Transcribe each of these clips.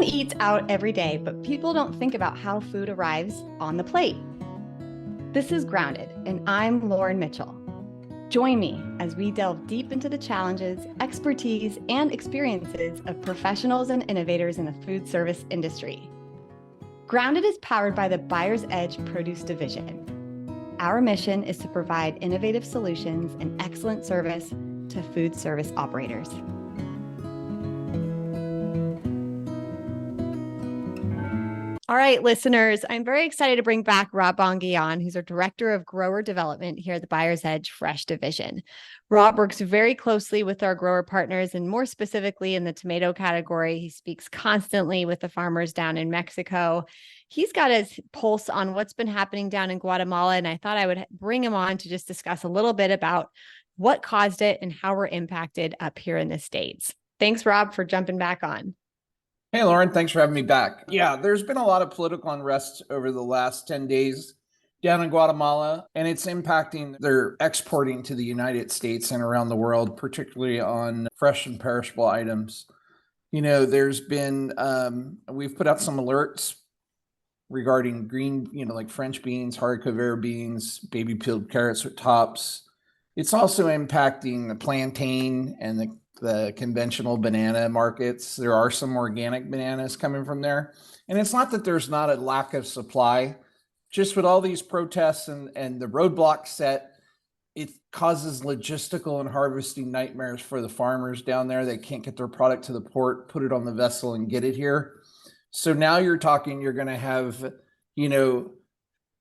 Everyone eats out every day, but people don't think about how food arrives on the plate. This is Grounded, and I'm Lauren Mitchell. Join me as we delve deep into the challenges, expertise, and experiences of professionals and innovators in the food service industry. Grounded is powered by the Buyer's Edge Produce Division. Our mission is to provide innovative solutions and excellent service to food service operators. All right, listeners, I'm very excited to bring back Rob Bongi on, who's our Director of Grower Development here at the Buyer's Edge Fresh Division. Rob works very closely with our grower partners, and more specifically in the tomato category. He speaks constantly with the farmers down in Mexico. He's got his pulse on what's been happening down in Guatemala, and I thought I would bring him on to just discuss a little bit about what caused it and how we're impacted up here in the States. Thanks, Rob, for jumping back on. Hey, Lauren, thanks for having me back. Yeah, there's been a lot of political unrest over the last 10 days down in Guatemala, and it's impacting their exporting to the United States and around the world, particularly on fresh and perishable items. You know, there's been, we've put out some alerts regarding green, like French beans, haricot vert beans, baby peeled carrots with tops. It's also impacting the plantain and the conventional banana markets. There are some organic bananas coming from there. And it's not that there's not a lack of supply, just with all these protests and the roadblocks set, it causes logistical and harvesting nightmares for the farmers down there. They can't get their product to the port, put it on the vessel and get it here. So now you're going to have,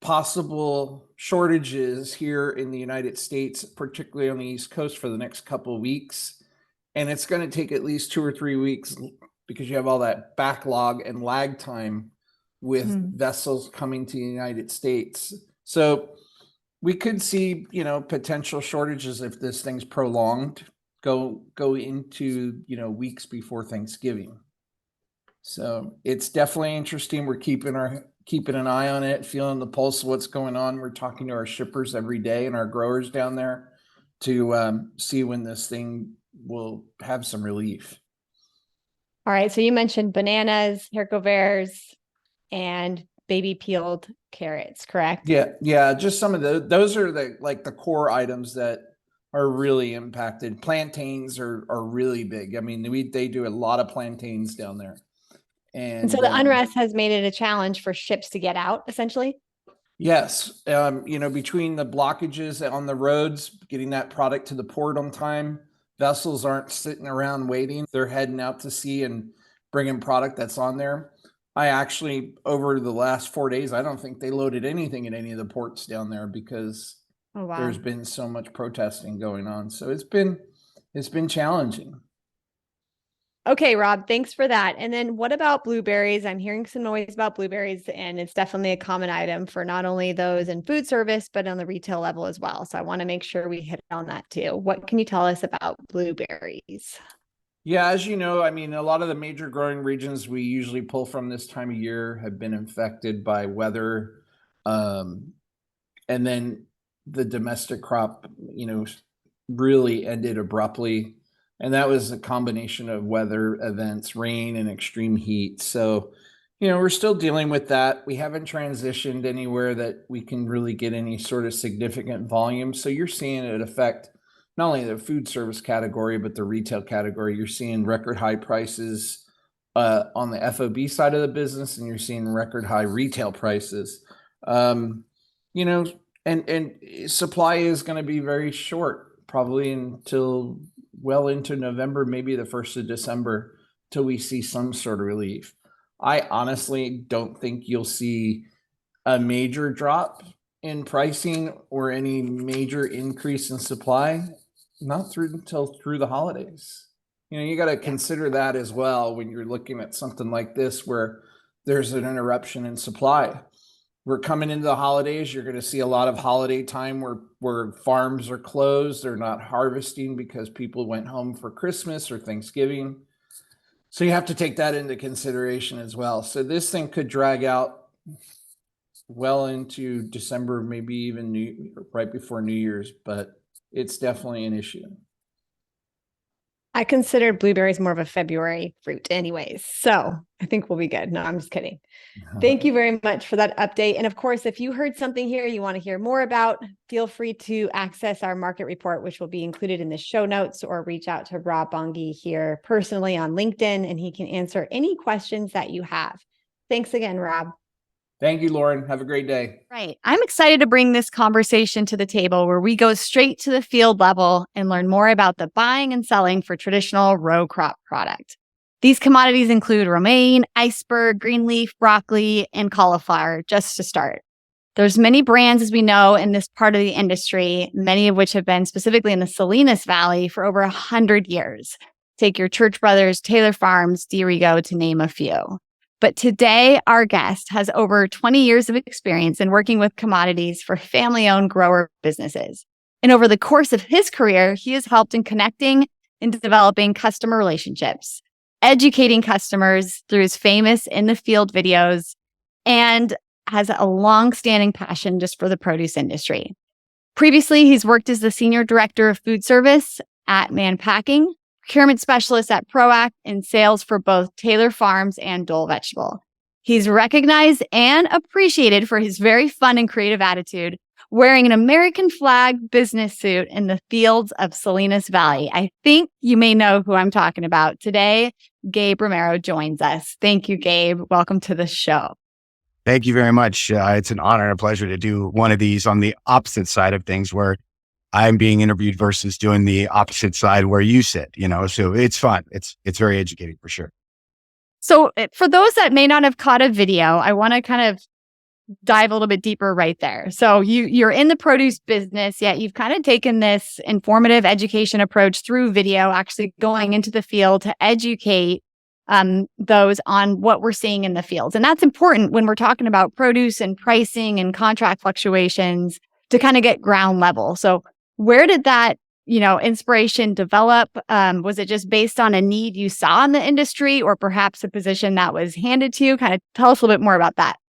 possible shortages here in the United States, particularly on the East Coast for the next couple of weeks. And it's going to take at least 2 or 3 weeks because you have all that backlog and lag time with vessels coming to the United States. So we could see, potential shortages if this thing's prolonged, go into, weeks before Thanksgiving. So it's definitely interesting. We're keeping an eye on it, feeling the pulse of what's going on. We're talking to our shippers every day and our growers down there to see when this thing will have some relief. All right. So you mentioned bananas, haricot verts, and baby peeled carrots, correct? Yeah. Just some of those are the core items that are really impacted. Plantains are really big. I mean, they do a lot of plantains down there. And so the unrest has made it a challenge for ships to get out, essentially? Yes. Between the blockages on the roads, getting that product to the port on time, vessels aren't sitting around waiting. They're heading out to sea and bringing product that's on there. I actually, over the last 4 days, I don't think they loaded anything in any of the ports down there because there's been so much protesting going on. So it's been challenging. Okay, Rob, thanks for that. And then what about blueberries? I'm hearing some noise about blueberries, and it's definitely a common item for not only those in food service, but on the retail level as well. So I want to make sure we hit on that too. What can you tell us about blueberries? Yeah, as you know, I mean, a lot of the major growing regions we usually pull from this time of year have been infected by weather. And then the domestic crop, really ended abruptly. And that was a combination of weather events, rain and extreme heat. So, we're still dealing with that. We haven't transitioned anywhere that we can really get any sort of significant volume. So you're seeing it affect not only the food service category, but the retail category. You're seeing record high prices on the FOB side of the business, and you're seeing record high retail prices. And supply is going to be very short, probably until well into November, maybe the 1st of December, till we see some sort of relief. I honestly don't think you'll see a major drop in pricing or any major increase in supply, not until through the holidays. You got to consider that as well when you're looking at something like this where there's an interruption in supply. We're coming into the holidays. You're going to see a lot of holiday time where farms are closed. They're not harvesting because people went home for Christmas or Thanksgiving. So you have to take that into consideration as well. So this thing could drag out well into December, maybe even right before New Year's, but it's definitely an issue. I consider blueberries more of a February fruit anyways. So I think we'll be good. No, I'm just kidding. Thank you very much for that update. And of course, if you heard something here you want to hear more about, feel free to access our market report, which will be included in the show notes, or reach out to Rob Bongi here personally on LinkedIn, and he can answer any questions that you have. Thanks again, Rob. Thank you, Lauren. Have a great day. Right. I'm excited to bring this conversation to the table where we go straight to the field level and learn more about the buying and selling for traditional row crop product. These commodities include romaine, iceberg, green leaf, broccoli, and cauliflower, just to start. There's many brands, as we know, in this part of the industry, many of which have been specifically in the Salinas Valley for over 100 years. Take your Church Brothers, Taylor Farms, Dirigo, to name a few. But today, our guest has over 20 years of experience in working with commodities for family-owned grower businesses. And over the course of his career, he has helped in connecting and developing customer relationships, educating customers through his famous in the field videos, and has a long-standing passion just for the produce industry. Previously, he's worked as the Senior Director of Food Service at Mann Packing, procurement specialist at Proact, and sales for both Taylor Farms and Dole Vegetable. He's recognized and appreciated for his very fun and creative attitude, wearing an American flag business suit in the fields of Salinas Valley. I think you may know who I'm talking about. Today, Gabe Romero joins us. Thank you, Gabe. Welcome to the show. Thank you very much. It's an honor and a pleasure to do one of these on the opposite side of things, where I'm being interviewed versus doing the opposite side where you sit, so it's fun. It's very educating for sure. So for those that may not have caught a video, I want to kind of dive a little bit deeper right there. So you're in the produce business, yet you've kind of taken this informative education approach through video, actually going into the field to educate those on what we're seeing in the fields. And that's important when we're talking about produce and pricing and contract fluctuations to kind of get ground level. So where did that, inspiration develop? Was it just based on a need you saw in the industry, or perhaps a position that was handed to you? Kind of tell us a little bit more about that.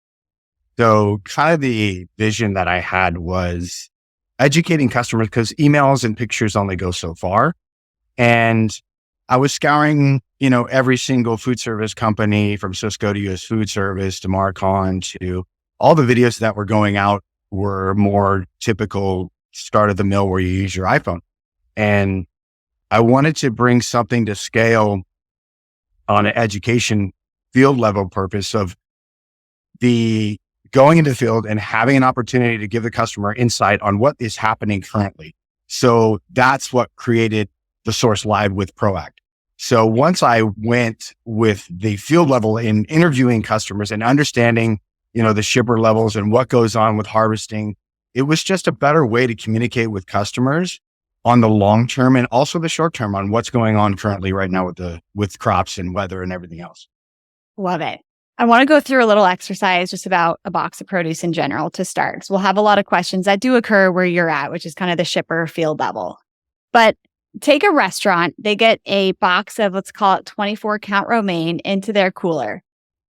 So kind of the vision that I had was educating customers, because emails and pictures only go so far. And I was scouring, every single food service company, from Cisco to US Food Service to Marcon, to all the videos that were going out were more typical start of the mill where you use your iPhone. And I wanted to bring something to scale on an education field level purpose of the going into the field and having an opportunity to give the customer insight on what is happening currently. So that's what created the Source Live with Proact. So once I went with the field level in interviewing customers and understanding, the shipper levels and what goes on with harvesting, it was just a better way to communicate with customers on the long term and also the short term on what's going on currently right now with crops and weather and everything else. Love it. I want to go through a little exercise just about a box of produce in general to start. So we'll have a lot of questions that do occur where you're at, which is kind of the shipper field level. But take a restaurant, they get a box of, let's call it 24 count romaine into their cooler.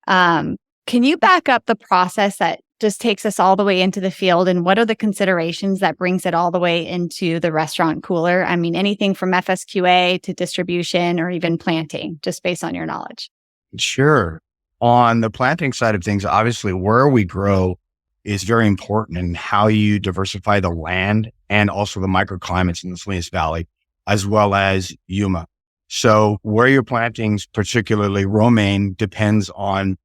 Can you back up the process that just takes us all the way into the field, and what are the considerations that brings it all the way into the restaurant cooler? I mean, anything from FSQA to distribution or even planting, just based on your knowledge. Sure. On the planting side of things, obviously where we grow is very important, and how you diversify the land and also the microclimates in the Salinas Valley, as well as Yuma. So where you're planting, particularly romaine, depends on,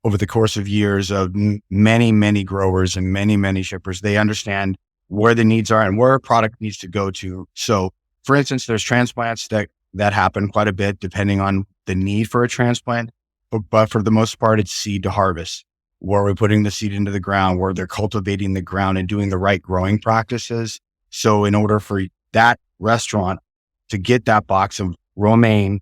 over the course of years of many, many growers and many, many shippers, they understand where the needs are and where a product needs to go to. So for instance, there's transplants that happen quite a bit depending on the need for a transplant. But for the most part, it's seed to harvest, where we're putting the seed into the ground, where they're cultivating the ground and doing the right growing practices. So in order for that restaurant to get that box of romaine,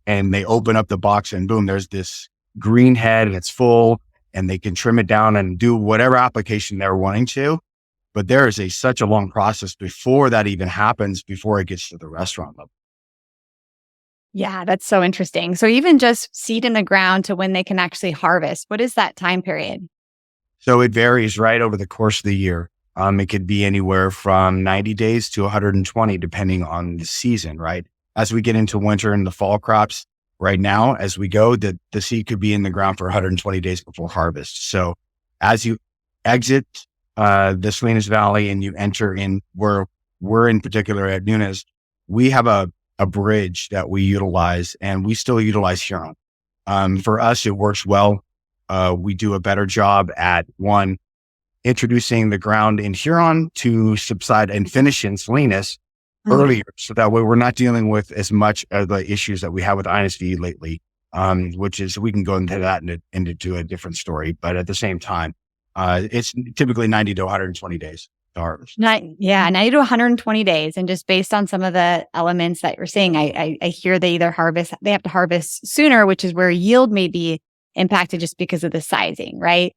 and they open up the box and boom, there's this green head and it's full, and they can trim it down and do whatever application they're wanting to. But there is such a long process before that even happens, before it gets to the restaurant level. Yeah, that's so interesting. So even just seed in the ground to when they can actually harvest, what is that time period? So it varies right over the course of the year. It could be anywhere from 90 days to 120, depending on the season, right? as we get into winter and the fall crops right now, as we go, the seed could be in the ground for 120 days before harvest. So as you exit the Salinas Valley and you enter in where we're in particular at Nunes, we have a bridge that we utilize, and we still utilize Huron. For us, it works well. We do a better job at introducing the ground in Huron to subside and finish in Salinas earlier. So that way we're not dealing with as much of the issues that we have with INSV lately, which is, we can go into that and into a different story. But at the same time, it's typically 90 to 120 days to harvest. 90 to 120 days. And just based on some of the elements that you're saying, I hear they have to harvest sooner, which is where yield may be impacted just because of the sizing, right?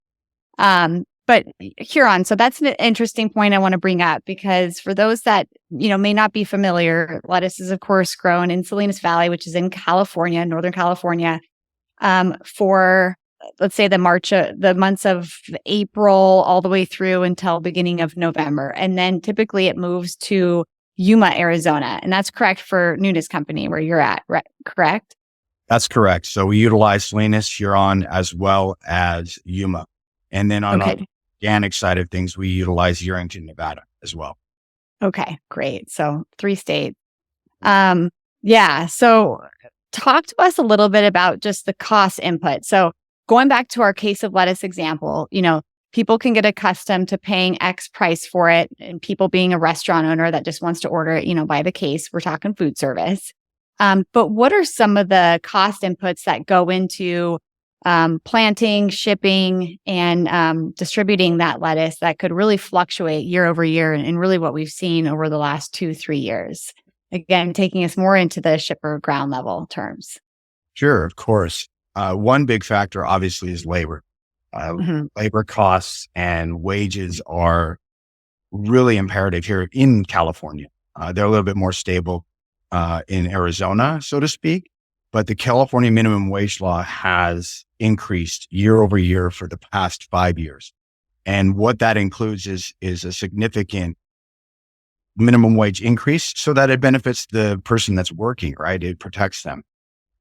But Huron, so that's an interesting point I want to bring up, because for those that, may not be familiar, lettuce is of course grown in Salinas Valley, which is in California, Northern California, for, let's say, the months of April all the way through until beginning of November. And then typically it moves to Yuma, Arizona. And that's correct for Nunes Company, where you're at, right? Correct? That's correct. So we utilize Salinas, Huron, as well as Yuma. And then on the organic side of things, we utilize Yerington, Nevada as well. Okay, great. So 3 states. So talk to us a little bit about just the cost input. So going back to our case of lettuce example, people can get accustomed to paying X price for it, and people being a restaurant owner that just wants to order it, by the case, we're talking food service. But what are some of the cost inputs that go into planting, shipping, and distributing that lettuce that could really fluctuate year over year, and really what we've seen over the last 2-3 years? Again, taking us more into the shipper ground level terms. Sure, of course. One big factor obviously is labor. Labor costs and wages are really imperative here in California. They're a little bit more stable in Arizona, so to speak. But the California minimum wage law has increased year over year for the past 5 years. And what that includes is a significant minimum wage increase so that it benefits the person that's working, right? It protects them.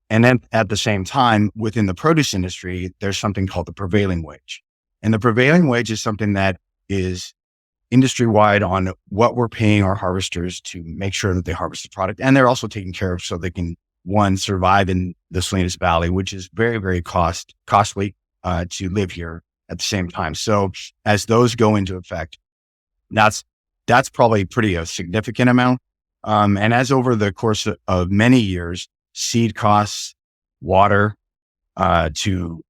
And then at the same time, within the produce industry, there's something called the prevailing wage. And the prevailing wage is something that is industry-wide on what we're paying our harvesters to make sure that they harvest the product. And they're also taken care of so they can, survive in the Salinas Valley, which is very, very costly to live here at the same time. So as those go into effect, that's probably a significant amount. And as over the course of many years, seed costs, water, to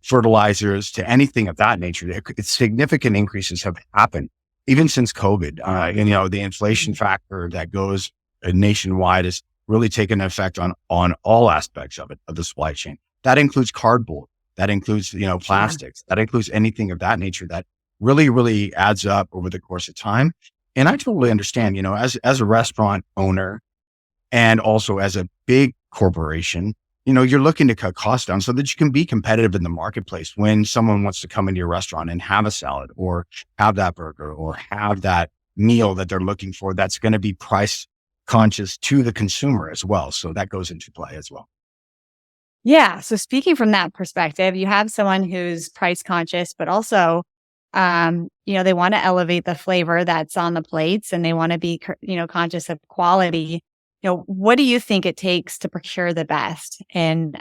fertilizers, to anything of that nature, significant increases have happened even since COVID. The inflation factor that goes nationwide has really taken effect on all aspects of the supply chain. That includes cardboard, that includes plastics, that includes anything of that nature that really, really adds up over the course of time. And I totally understand, as a restaurant owner and also as a big corporation, you're looking to cut costs down so that you can be competitive in the marketplace when someone wants to come into your restaurant and have a salad or have that burger or have that meal that they're looking for that's going to be price conscious to the consumer as well. So that goes into play as well. Yeah. So speaking from that perspective, you have someone who's price conscious, but also, they want to elevate the flavor that's on the plates, and they want to be, conscious of quality. What do you think it takes to procure the best and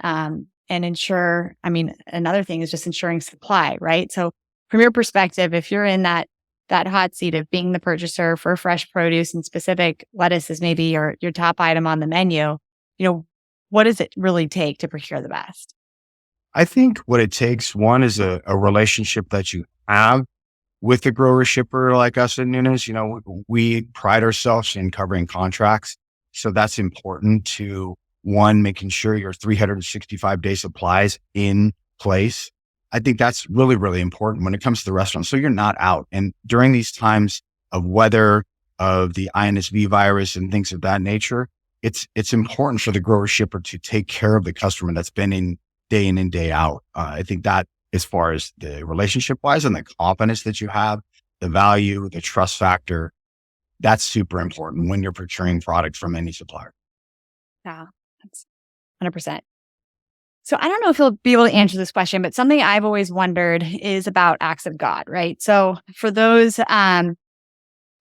ensure, another thing is just ensuring supply, right? So from your perspective, if you're in that hot seat of being the purchaser for fresh produce, and specific lettuce is maybe your top item on the menu, what does it really take to procure the best? I think what it takes, one, is a relationship that you have with the grower shipper like us at Nunes. We pride ourselves in covering contracts. So that's important to, one, making sure your 365-day supplies in place. I think that's really, really important when it comes to the restaurant. So you're not out. And during these times of weather, of the INSV virus and things of that nature, it's important for the grower shipper to take care of the customer that's been in and day out. I think that as far as the relationship wise and the confidence that you have, the value, the trust factor, that's super important when you're procuring product from any supplier. Yeah, that's 100%. So I don't know if you'll be able to answer this question, but something I've always wondered is about acts of God, right? So for those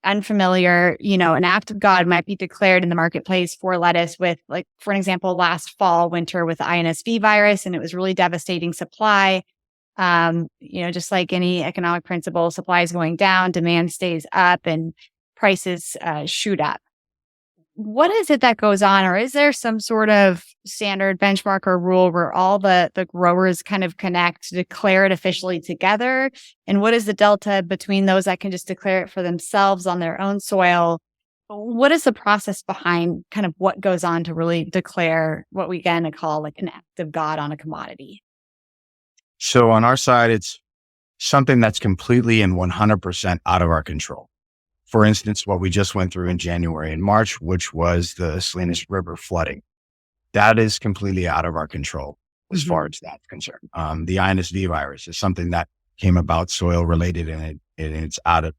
unfamiliar, an act of God might be declared in the marketplace for lettuce with, like, for an example, last fall, winter with the INSV virus, and it was really devastating supply. Just like any economic principle, supply is going down, demand stays up, and prices shoot up. What is it that goes on, or is there some sort of standard benchmark or rule where all the growers kind of connect to declare it officially together? And what is the delta between those that can just declare it for themselves on their own soil? What is the process behind kind of what goes on to really declare what we again call like an act of God on a commodity? So on our side, it's something that's completely and 100% out of our control. For instance, what we just went through in January and March, which was the Salinas River flooding, that is completely out of our control as far as that's concerned. The INSV virus is something that came about soil related, and it's out of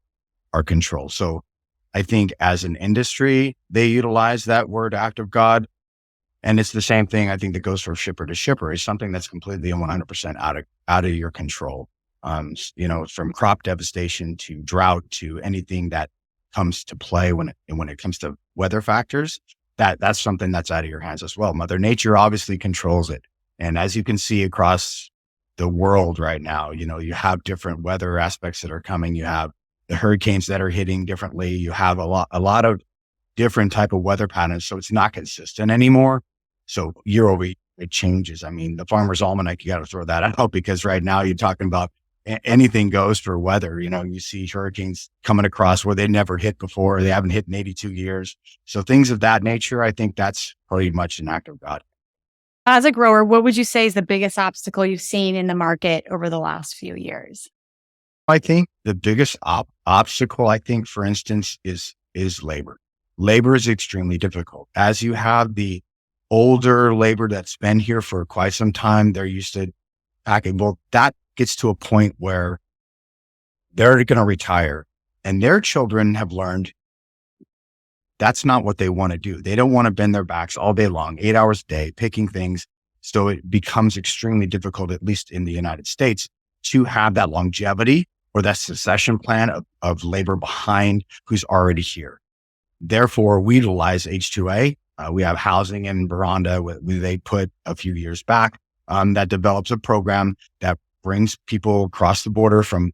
our control. So I think as an industry, they utilize that word act of God. And it's the same thing I think that goes from shipper to shipper. Is something that's completely and 100% out of your control. From crop devastation to drought to anything that comes to play when it comes to weather factors, that's something that's out of your hands as well. Mother Nature obviously controls it. And as you can see across the world right now, you have different weather aspects that are coming. You have the hurricanes that are hitting differently. You have a lot of different type of weather patterns. So it's not consistent anymore. So year over year, it changes. I mean, the Farmer's Almanac, you got to throw that out, because right now you're talking about anything goes for weather. You see hurricanes coming across where they never hit before. They haven't hit in 82 years. So things of that nature, I think that's pretty much an act of God. As a grower, what would you say is the biggest obstacle you've seen in the market over the last few years? I think the biggest obstacle, I think, for instance, is labor. Labor is extremely difficult. As you have the older labor that's been here for quite some time, they're used to packing. Well, that gets to a point where they're going to retire, and their children have learned that's not what they want to do. They don't want to bend their backs all day long, 8 hours a day, picking things. So it becomes extremely difficult, at least in the United States, to have that longevity or that succession plan of labor behind who's already here. Therefore, we utilize H2A. We have housing in Veranda they put a few years back that develops a program that brings people across the border from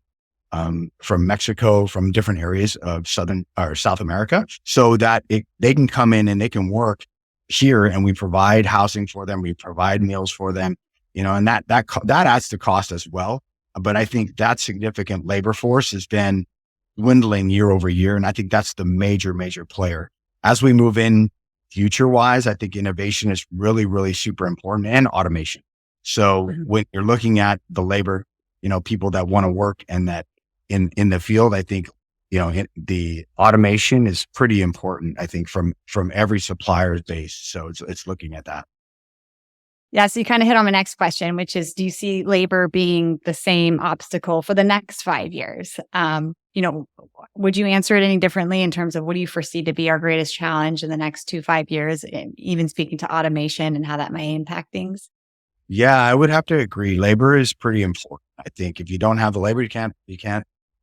Mexico, from different areas of South America, so that they can come in and they can work here, and we provide housing for them. We provide meals for them, and that adds to cost as well. But I think that significant labor force has been dwindling year over year. And I think that's the major player. As we move in future wise, I think innovation is really, really super important, and automation. So when you're looking at the labor, people that want to work and that in the field, I think, the automation is pretty important, I think, from every supplier's base. So it's looking at that. Yeah. So you kind of hit on my next question, which is, do you see labor being the same obstacle for the next 5 years? Would you answer it any differently in terms of what do you foresee to be our greatest challenge in the next 5 years, even speaking to automation and how that may impact things? Yeah, I would have to agree. Labor is pretty important. I think if you don't have the labor, you can't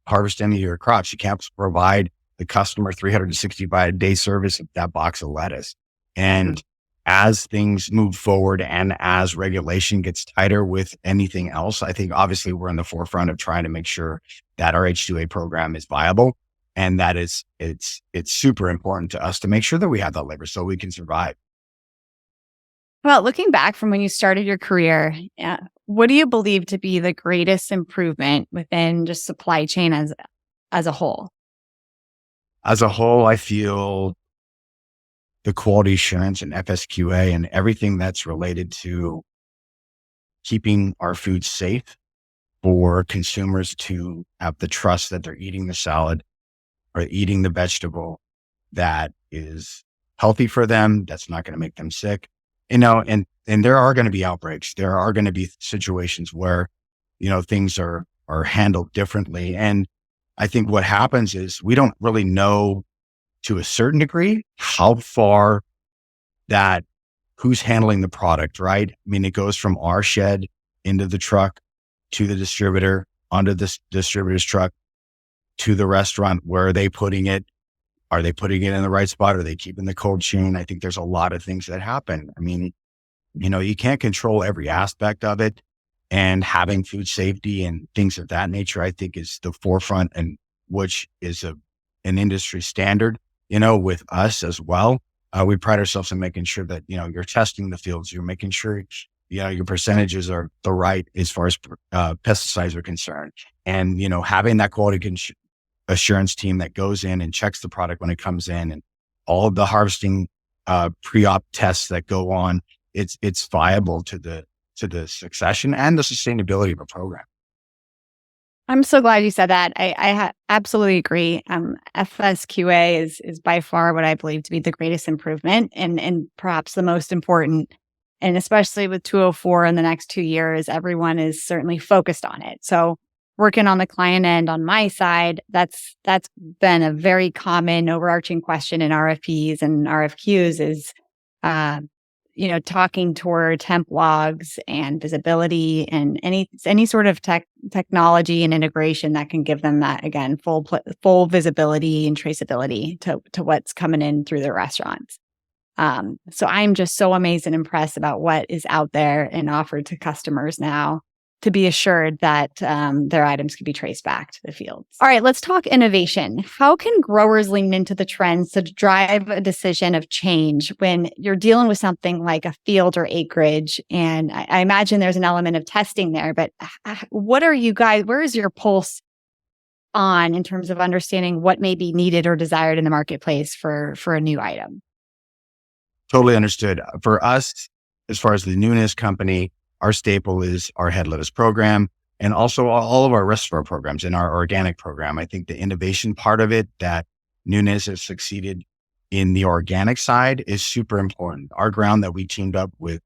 harvest any of your crops. You can't provide the customer 365-day service of that box of lettuce. And as things move forward and as regulation gets tighter with anything else, I think obviously we're in the forefront of trying to make sure that our H2A program is viable, and that it's super important to us to make sure that we have that labor so we can survive. Well, looking back from when you started your career, what do you believe to be the greatest improvement within just supply chain as a whole? As a whole, I feel the quality assurance and FSQA and everything that's related to keeping our food safe for consumers to have the trust that they're eating the salad or eating the vegetable that is healthy for them, that's not going to make them sick. And there are going to be outbreaks. There are going to be situations where, things are handled differently. And I think what happens is we don't really know to a certain degree how far that who's handling the product, right? I mean, it goes from our shed into the truck to the distributor, onto the distributor's truck to the restaurant. Where are they putting it? Are they putting it in the right spot? Are they keeping the cold chain? I think there's a lot of things that happen. I mean, you can't control every aspect of it, and having food safety and things of that nature, I think, is the forefront, and which is an industry standard, with us as well. We pride ourselves in making sure that, you're testing the fields, you're making sure, your percentages are the right as far as pesticides are concerned. And, having that quality assurance team that goes in and checks the product when it comes in, and all of the harvesting pre-op tests that go on, it's viable to the succession and the sustainability of a program. I'm so glad you said that. I absolutely agree. FSQA is by far what I believe to be the greatest improvement, and perhaps the most important. And especially with 204 in the next 2 years, everyone is certainly focused on it. So working on the client end on my side, that's been a very common overarching question in RFPs and RFQs is, talking toward temp logs and visibility and any sort of technology and integration that can give them that, again, full visibility and traceability to what's coming in through the restaurants. So I'm just so amazed and impressed about what is out there and offered to customers now to be assured that their items can be traced back to the fields. All right, let's talk innovation. How can growers lean into the trends to drive a decision of change when you're dealing with something like a field or acreage? And I imagine there's an element of testing there, but what are you guys, where is your pulse on in terms of understanding what may be needed or desired in the marketplace for a new item? Totally understood. For us, as far as the Nunes Company, our staple is our head lettuce program, and also all of our rest of our programs in our organic program. I think the innovation part of it that Nunes has succeeded in the organic side is super important. Our ground that we teamed up with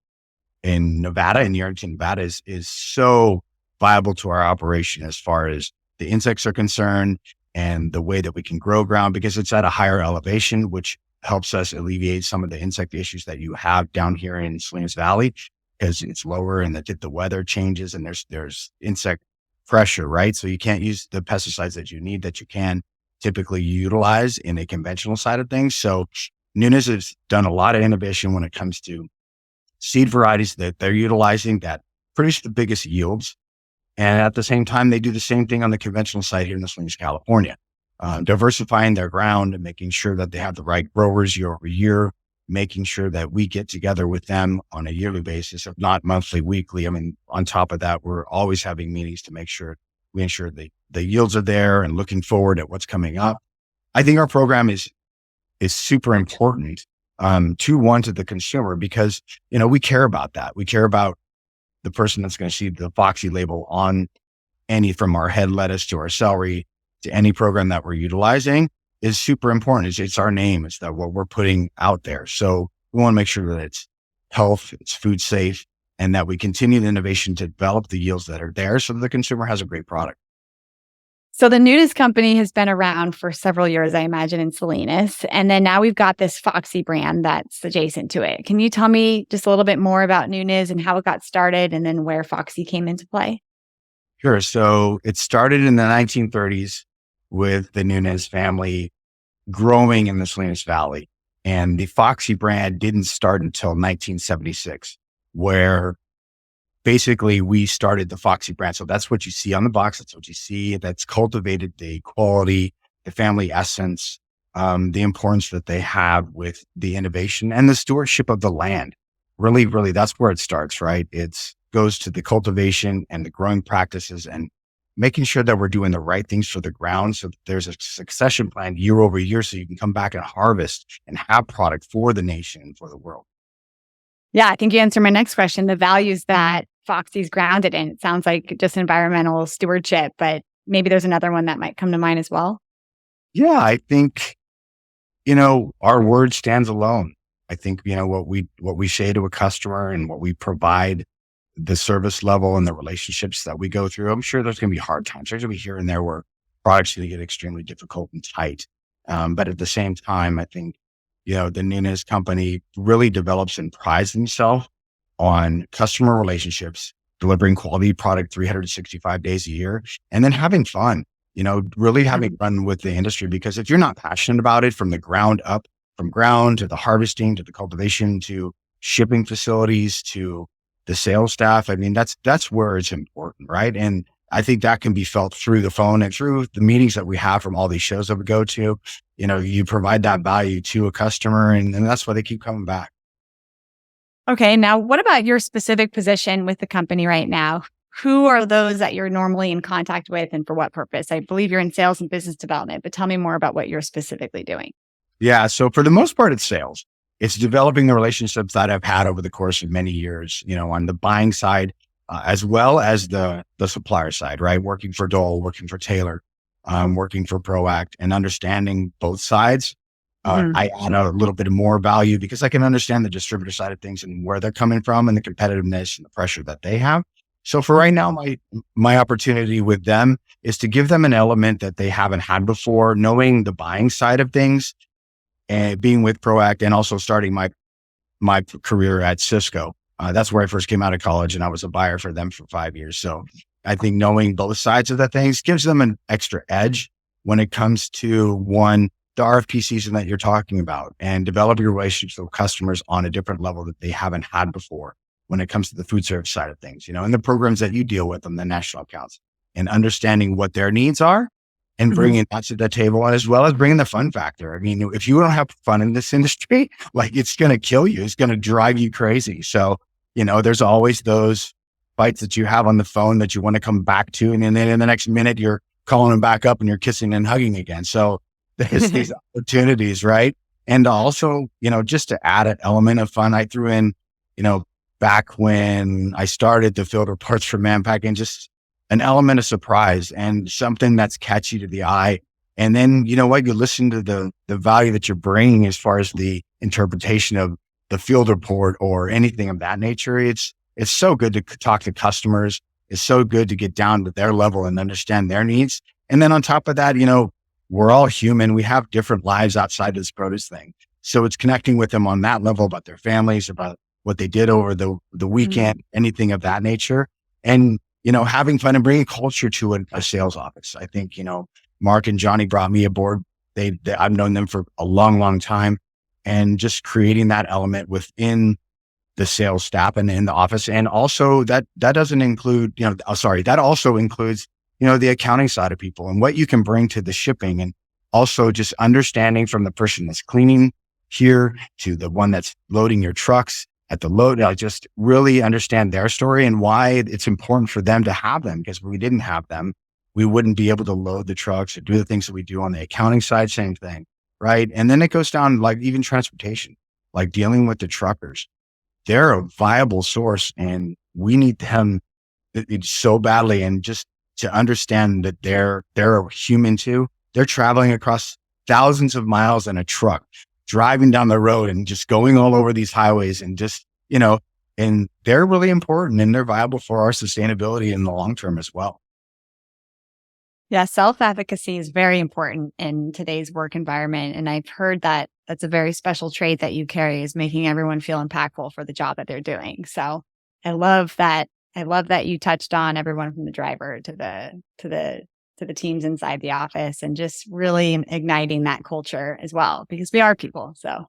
in Nevada, in Arlington, Nevada, is so viable to our operation as far as the insects are concerned and the way that we can grow ground, because it's at a higher elevation, which helps us alleviate some of the insect issues that you have down here in Salinas Valley, because it's lower and the weather changes and there's insect pressure, right? So you can't use the pesticides that you need that you can typically utilize in a conventional side of things. So Nunes has done a lot of innovation when it comes to seed varieties that they're utilizing that produce the biggest yields. And at the same time, they do the same thing on the conventional side here in the Salinas, California, diversifying their ground and making sure that they have the right growers year over year, making sure that we get together with them on a yearly basis, if not monthly, weekly. I mean, on top of that, we're always having meetings to make sure we ensure the yields are there and looking forward at what's coming up. I think our program is super important to the consumer, because, we care about that. We care about the person that's going to see the Foxy label on any, from our head lettuce to our celery to any program that we're utilizing, is super important. It's our name. It's that what we're putting out there. So we want to make sure that it's health, it's food safe, and that we continue the innovation to develop the yields that are there so that the consumer has a great product. So the Nunes Company has been around for several years, I imagine, in Salinas. And then now we've got this Foxy brand that's adjacent to it. Can you tell me just a little bit more about Nunes and how it got started and then where Foxy came into play? Sure. So it started in the 1930s with the Nunes family growing in the Salinas Valley. And the Foxy brand didn't start until 1976, where basically we started the Foxy brand. So that's what you see on the box. That's what you see. That's cultivated the quality, the family essence, the importance that they have with the innovation and the stewardship of the land. Really, really, that's where it starts, right? It goes to the cultivation and the growing practices and making sure that we're doing the right things for the ground. So there's a succession plan year over year, so you can come back and harvest and have product for the nation and for the world. Yeah, I think you answered my next question, the values that Foxy's grounded in. It sounds like just environmental stewardship, but maybe there's another one that might come to mind as well. Yeah, I think, our word stands alone. I think, what we say to a customer and what we provide, the service level and the relationships that we go through. I'm sure there's going to be hard times. There's going to be here and there where products are going to get extremely difficult and tight. But at the same time, I think the Nunes Company really develops and prides themselves on customer relationships, delivering quality product 365 days a year, and then having fun, really having fun with the industry. Because if you're not passionate about it from the ground up, from ground to the harvesting, to the cultivation, to shipping facilities, to the sales staff, I mean, that's where it's important, right? And I think that can be felt through the phone and through the meetings that we have from all these shows that we go to. You provide that value to a customer, and that's why they keep coming back. Okay. Now, what about your specific position with the company right now? Who are those that you're normally in contact with, and for what purpose? I believe you're in sales and business development, but tell me more about what you're specifically doing. Yeah. So for the most part, it's sales. It's developing the relationships that I've had over the course of many years, on the buying side, as well as the supplier side, right? Working for Dole, working for Taylor, working for Proact, and understanding both sides. I add a little bit more value because I can understand the distributor side of things and where they're coming from and the competitiveness and the pressure that they have. So for right now, my opportunity with them is to give them an element that they haven't had before, knowing the buying side of things and being with Proact, and also starting my career at Cisco. That's where I first came out of college, and I was a buyer for them for 5 years. So I think knowing both sides of the things gives them an extra edge when it comes to the RFP season that you're talking about, and developing relationships with customers on a different level that they haven't had before when it comes to the food service side of things, and the programs that you deal with on the national accounts, and understanding what their needs are and bringing that to the table, as well as bringing the fun factor. I mean, if you don't have fun in this industry, like, it's going to kill you. It's going to drive you crazy. So, there's always those fights that you have on the phone that you want to come back to. And then in the next minute, you're calling them back up and you're kissing and hugging again. So there's these opportunities, right? And also, just to add an element of fun, I threw in, back when I started the field reports for Manpack, just an element of surprise and something that's catchy to the eye. And then, you listen to the value that you're bringing as far as the interpretation of the field report or anything of that nature. It's so good to talk to customers. It's so good to get down to their level and understand their needs. And then on top of that, we're all human. We have different lives outside of this produce thing. So it's connecting with them on that level about their families, about what they did over the weekend, anything of that nature. And, having fun and bringing culture to a sales office. I think, Mark and Johnny brought me aboard. I've known them for a long, long time, and just creating that element within the sales staff and in the office. And also that doesn't include, that also includes, the accounting side of people and what you can bring to the shipping, and also just understanding from the person that's cleaning here to the one that's loading your trucks at the load. Just really understand their story and why it's important for them to have them, because if we didn't have them, we wouldn't be able to load the trucks or do the things that we do on the accounting side. Same thing, right? And then it goes down, like, even transportation, like dealing with the truckers. They're a viable source, and we need them so badly. And just to understand that they're a human too. They're traveling across thousands of miles in a truck, driving down the road and just going all over these highways, and just, and they're really important, and they're viable for our sustainability in the long term as well. Yeah, self-advocacy is very important in today's work environment. And I've heard that that's a very special trait that you carry, is making everyone feel impactful for the job that they're doing. So I love that. I love that you touched on everyone from the driver to the teams inside the office, and just really igniting that culture as well, because we are people. So,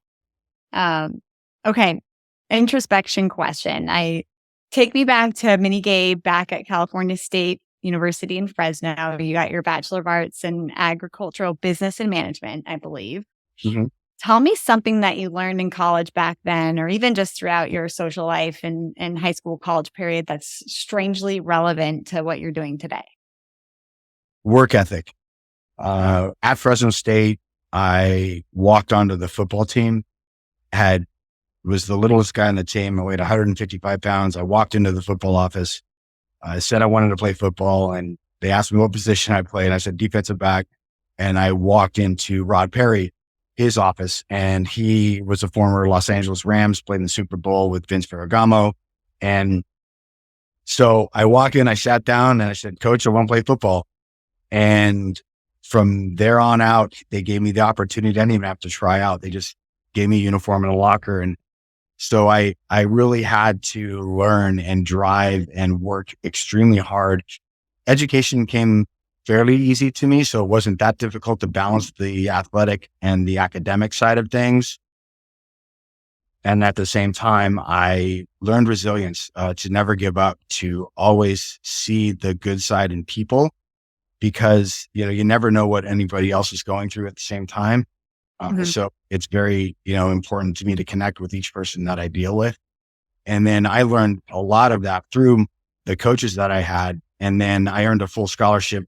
okay. Introspection question. Take me back to mini Gabe back at California State University in Fresno. You got your Bachelor of Arts in Agricultural Business and Management, I believe. Mm-hmm. Tell me something that you learned in college back then, or even just throughout your social life and high school, college period, that's strangely relevant to what you're doing today. Work ethic. At Fresno State, I walked onto the football team, was the littlest guy on the team. I weighed 155 pounds. I walked into the football office. I said I wanted to play football, and they asked me what position I played. I said defensive back. And I walked into Rod Perry, his office, and he was a former Los Angeles Rams, played in the Super Bowl with Vince Ferragamo. And so I walked in, I sat down, and I said, "Coach, I want to play football." And from there on out, they gave me the opportunity. I didn't even have to try out. They just gave me a uniform and a locker. And so I really had to learn and drive and work extremely hard. Education came fairly easy to me, so it wasn't that difficult to balance the athletic and the academic side of things. And at the same time, I learned resilience, to never give up, to always see the good side in people, because, you never know what anybody else is going through at the same time. So it's very, important to me to connect with each person that I deal with. And then I learned a lot of that through the coaches that I had. And then I earned a full scholarship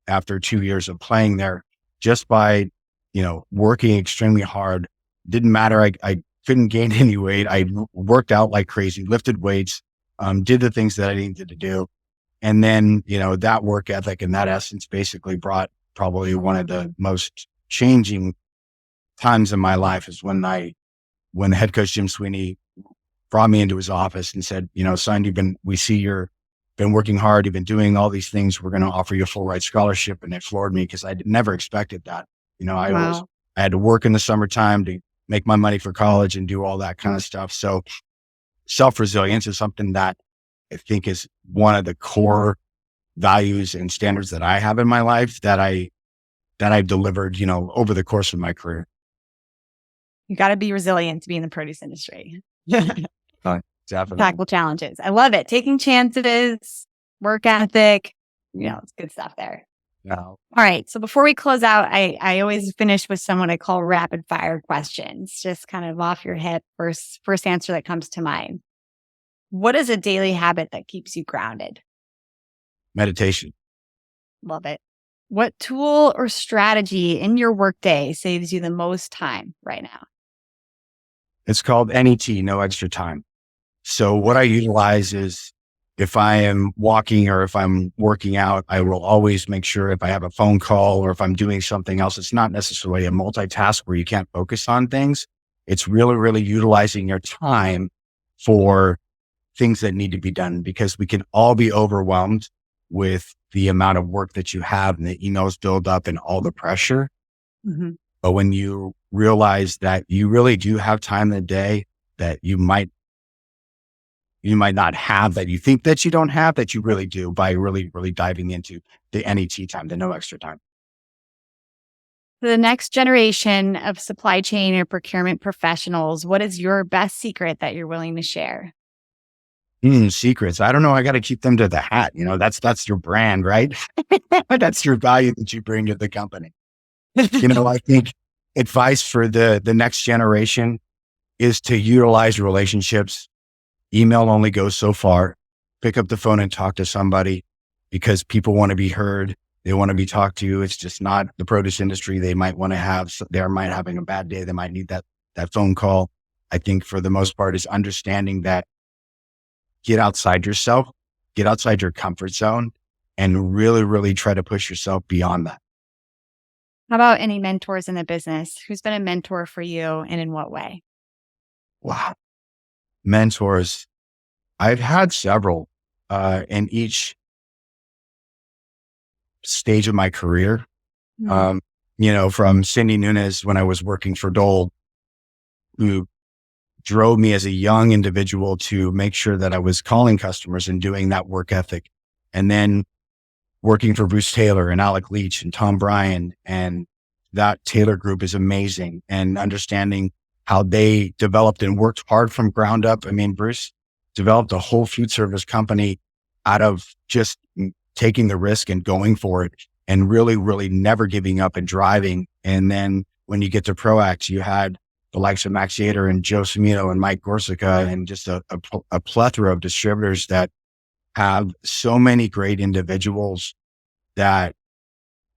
after 2 years of playing there, just by, working extremely hard. Didn't matter. I couldn't gain any weight. I worked out like crazy, lifted weights, did the things that I needed to do. And then, that work ethic and that essence basically brought probably one of the most changing times in my life is when head coach Jim Sweeney brought me into his office and said, son, we see you're been working hard. You've been doing all these things. We're going to offer you a full ride scholarship. And it floored me because I never expected that. I had to work in the summertime to make my money for college and do all that kind of stuff. So self-resilience is something that I think is one of the core values and standards that I have in my life that I've delivered, over the course of my career. You got to be resilient to be in the produce industry. Definitely. Tackle challenges. I love it. Taking chances, work ethic. It's good stuff there. No. All right. So before we close out, I always finish with someone I call rapid fire questions, just kind of off your hip, first answer that comes to mind. What is a daily habit that keeps you grounded? Meditation. Love it. What tool or strategy in your workday saves you the most time right now? It's called NET, no extra time. So what I utilize is, if I am walking or if I'm working out, I will always make sure if I have a phone call or if I'm doing something else, it's not necessarily a multitask where you can't focus on things. It's really, really utilizing your time for things that need to be done, because we can all be overwhelmed with the amount of work that you have and the emails build up and all the pressure. Mm-hmm. But when you realize that you really do have time in the day that you might not have, that you think that you don't have, that you really do, by really, really diving into the NET time, the no extra time. For the next generation of supply chain or procurement professionals, what is your best secret that you're willing to share? Secrets. I don't know. I got to keep them to the hat. That's your brand, right? That's your value that you bring to the company. I think advice for the next generation is to utilize relationships. Email only goes so far. Pick up the phone and talk to somebody, because people want to be heard. They want to be talked to. It's just not the produce industry. They might having a bad day. They might need that phone call. I think for the most part is understanding that get outside yourself, get outside your comfort zone, and really, really try to push yourself beyond that. How about any mentors in the business? Who's been a mentor for you and in what way? Wow. Mentors. I've had several in each stage of my career. From Cindy Nunes when I was working for Dole, who drove me as a young individual to make sure that I was calling customers and doing that work ethic. And then working for Bruce Taylor and Alec Leach and Tom Bryan, and that Taylor group is amazing, and understanding how they developed and worked hard from ground up. I mean, Bruce developed a whole food service company out of just taking the risk and going for it, and really, really never giving up and driving. And then when you get to ProAct, you had the likes of Max Yater and Joe Cimino and Mike Gorsica, and just a plethora of distributors that have so many great individuals that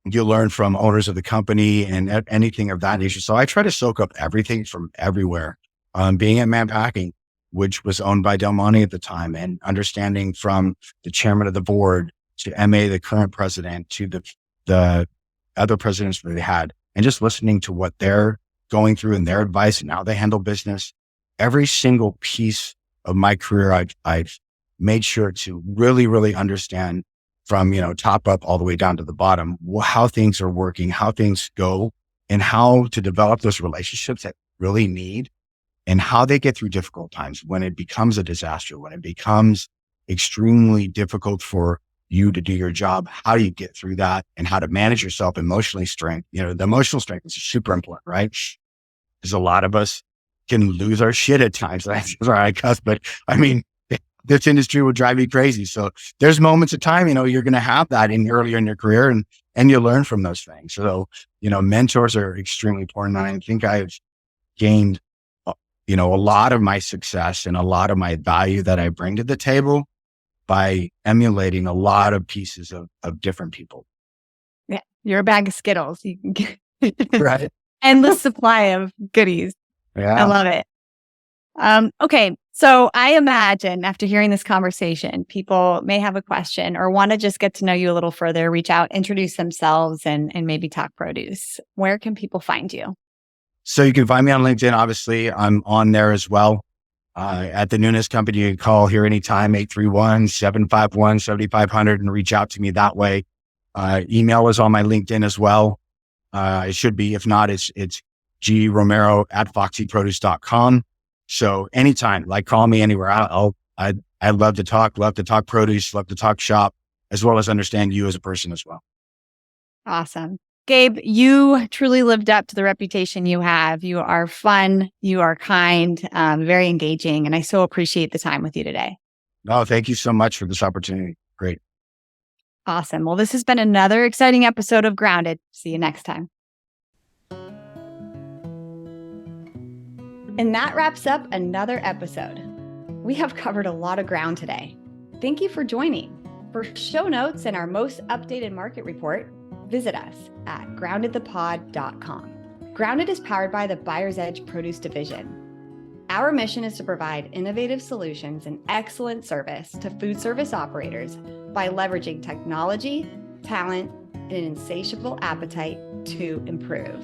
you learn from, owners of the company and anything of that nature. So I try to soak up everything from everywhere. Being at Mann Packing, which was owned by Del Monte at the time, and understanding from the chairman of the board to MA, the current president, to the other presidents that they had, and just listening to what they're going through and their advice and how they handle business. Every single piece of my career, I've made sure to really, really understand from, top up all the way down to the bottom, how things are working, how things go, and how to develop those relationships that really need and how they get through difficult times when it becomes a disaster, when it becomes extremely difficult for you to do your job. How do you get through that and how to manage yourself emotionally strength? The emotional strength is super important, right? Because a lot of us can lose our shit at times. That's where I cuss, but I mean, this industry will drive you crazy. So there's moments of time, you're going to have that earlier in your career and you learn from those things. So, mentors are extremely important. And I think I've gained, a lot of my success and a lot of my value that I bring to the table by emulating a lot of pieces of different people. Yeah. You're a bag of Skittles. You can get Right. endless supply of goodies. Yeah. I love it. Okay. So I imagine after hearing this conversation, people may have a question or want to just get to know you a little further, reach out, introduce themselves and maybe talk produce. Where can people find you? So you can find me on LinkedIn. Obviously, I'm on there as well. At the Nunes Company, you can call here anytime, 831-751-7500 and reach out to me that way. Email is on my LinkedIn as well. It should be. If not, it's gromero@foxyproduce.com. So anytime, call me anywhere. I'd love to talk produce, love to talk shop, as well as understand you as a person as well. Awesome. Gabe, you truly lived up to the reputation you have. You are fun. You are kind, very engaging. And I so appreciate the time with you today. No, thank you so much for this opportunity. Great. Awesome. Well, this has been another exciting episode of Grounded. See you next time. And that wraps up another episode. We have covered a lot of ground today. Thank you for joining. For show notes and our most updated market report, visit us at groundedthepod.com. Grounded is powered by the Buyer's Edge Produce Division. Our mission is to provide innovative solutions and excellent service to food service operators by leveraging technology, talent, and an insatiable appetite to improve.